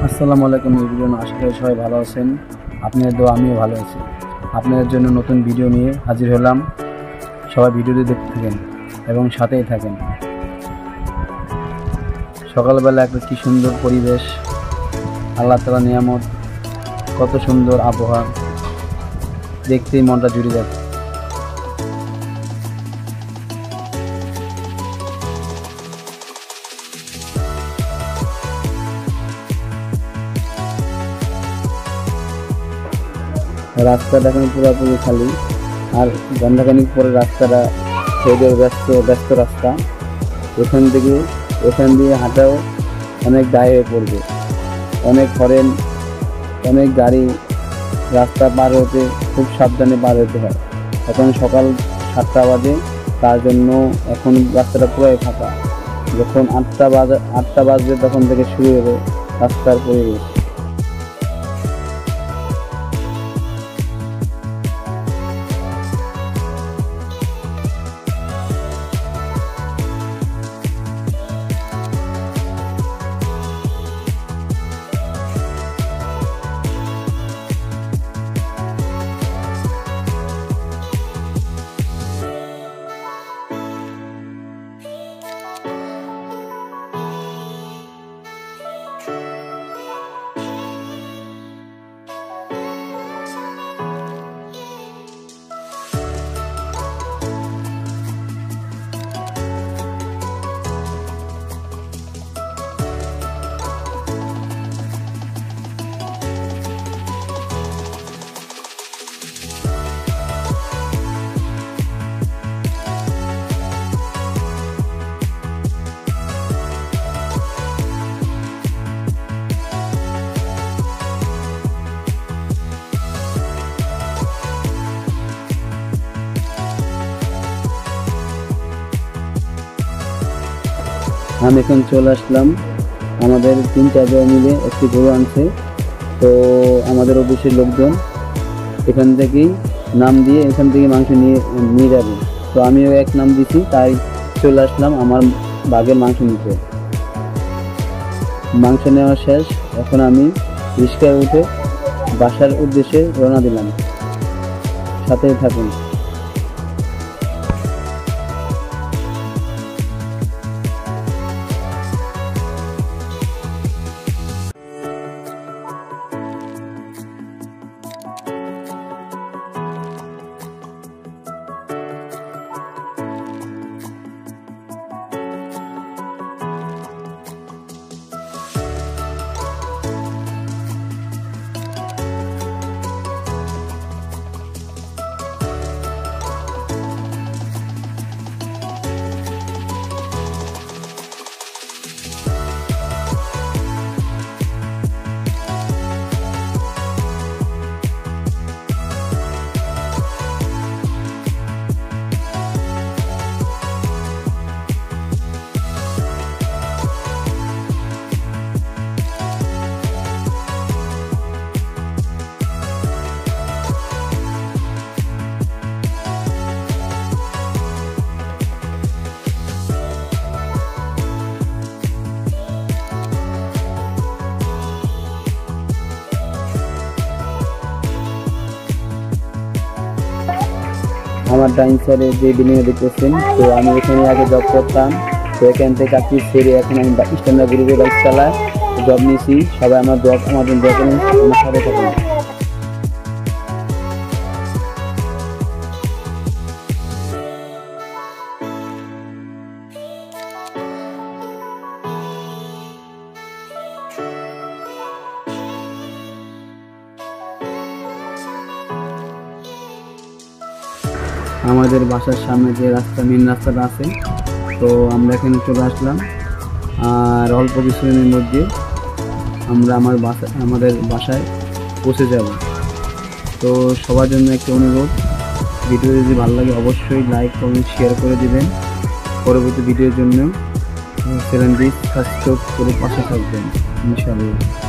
আসসালামু আলাইকুম এভরিওয়ান, আশা করি সবাই ভালো আছেন। আপনাদের দোয়া আমিও ভালো আছি। আপনাদের জন্য নতুন ভিডিও নিয়ে হাজির হলাম। সবাই ভিডিওটি দেখতে থাকেন এবং সাথেই থাকেন। সকালবেলা একটা কি সুন্দর পরিবেশ, আল্লাহ তাআলা নিয়ামত, কত সুন্দর আবহাওয়া, দেখতেই মনটা জুড়ে যাচ্ছে। রাস্তাটা এখন পুরোপুরি খালি, আর ঘণ্টাখানিক পরে রাস্তাটা হয়ে যাবে ব্যস্ত রাস্তা। এখান দিয়ে হাঁটাও অনেক দায় হয়ে পড়বে। অনেক হরেন, অনেক গাড়ি, রাস্তা পার হতে খুব সাবধানে পার হতে হয়। এখন সকাল 7টা বাজে, তার জন্য এখন রাস্তাটা পুরোই ফাঁকা। যখন 8টা বাজবে তখন থেকে শুরু হবে রাস্তার পরিবেশ। আমি এখন চলে আসলাম, আমাদের 3-4 জন মিলে একটি গরু আনছে। তো আমাদের অফিসের লোকজন এখান থেকেই নাম দিয়ে এখান থেকে মাংস নিয়ে যাবে। তো আমিও এক নাম দিছি, তাই চলে আসলাম আমার বাঘের মাংস নিতে। মাংস নেওয়া শেষ, এখন আমি রিক্সায় উঠে বাসার উদ্দেশ্যে রওনা দিলাম। সাথেই থাকুন। আমার ডাইন সাইডে যে বিল্ডিংয়ে দেখতেছেন, তো আমি এখানে আগে জব করতাম। তো এখান থেকে চাকরি ছেড়ে এখন আমি স্ট্যান্ডার্ড গ্রুপে বাইক চালাই, জব নিয়েছি। সবাই আমার জন্য দোয়া করুন, আমার সাথে থাকুন। আমাদের বাসার সামনে যে মেন রাস্তাটা আছে, তো আমরা এখানে চলে আসলাম। আর অল্প কিছুদিনের মধ্যে আমরা আমাদের বাসায় পৌঁছে যাব। তো সবার জন্য একটা অনুরোধ, ভিডিও যদি ভালো লাগে অবশ্যই লাইক কমেন্ট শেয়ার করে দিবেন। পরবর্তী ভিডিওর জন্য চ্যানেলটি সাবস্ক্রাইব করে পাশে থাকবেন ইনশাআল্লাহ।